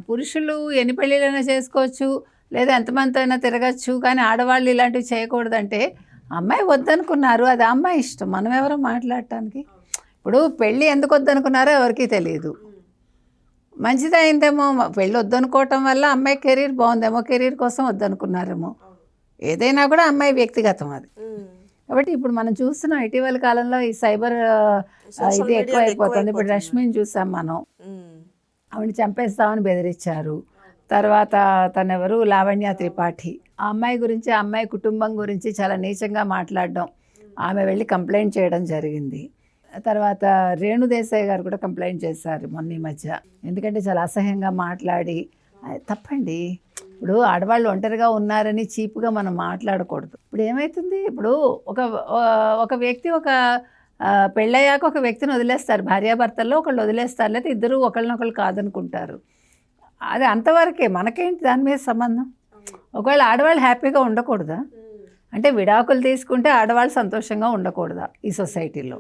పురుషులు ఎన్ని పెళ్ళిళ్ళైనా చేసుకోవచ్చు, లేదా ఎంతమంది అయినా తిరగచ్చు, కానీ ఆడవాళ్ళు ఇలాంటివి చేయకూడదంటే అమ్మాయి వద్దనుకున్నారు, అది అమ్మాయి ఇష్టం, మనం ఎవరో మాట్లాడటానికి. ఇప్పుడు పెళ్ళి ఎందుకు వద్దనుకున్నారో ఎవరికీ తెలియదు. మంచిది అయిందేమో, పెళ్ళి వద్దనుకోవటం వల్ల అమ్మాయి కెరీర్ బాగుందేమో, కెరీర్ కోసం వద్దనుకున్నారేమో. ఏదైనా కూడా అమ్మాయి వ్యక్తిగతం అది. కాబట్టి ఇప్పుడు మనం చూస్తున్నాం ఇటీవల కాలంలో ఈ సైబర్ ఇది ఎక్కువ అయిపోతుంది. ఇప్పుడు రష్మిని చూసాం మనం, ఆవిడని చంపేస్తామని బెదిరించారు. తర్వాత తనెవరు, లావణ్య త్రిపాఠి, ఆ అమ్మాయి గురించి, ఆ అమ్మాయి కుటుంబం గురించి చాలా నీచంగా మాట్లాడడం, ఆమె వెళ్ళి కంప్లైంట్ చేయడం జరిగింది. తర్వాత రేణుదేశాయ్ గారు కూడా కంప్లైంట్ చేశారు మొన్న ఈ మధ్య. ఎందుకంటే చాలా అసహ్యంగా మాట్లాడి, తప్పండి. ఇప్పుడు ఆడవాళ్ళు ఒంటరిగా ఉన్నారని చీప్గా మనం మాట్లాడకూడదు. ఇప్పుడు ఏమవుతుంది, ఇప్పుడు ఒక వ్యక్తి పెళ్ళయ్యాక ఒక వ్యక్తిని వదిలేస్తారు, భార్యాభర్తల్లో ఒకళ్ళు వదిలేస్తారు, లేదా ఇద్దరు ఒకళ్ళనొకళ్ళు కాదనుకుంటారు. అది అంతవరకే, మనకేంటి దాని మీద సంబంధం. ఒకవేళ ఆడవాళ్ళు హ్యాపీగా ఉండకూడదా? అంటే విడాకులు తీసుకుంటే ఆడవాళ్ళు సంతోషంగా ఉండకూడదా ఈ సొసైటీలో?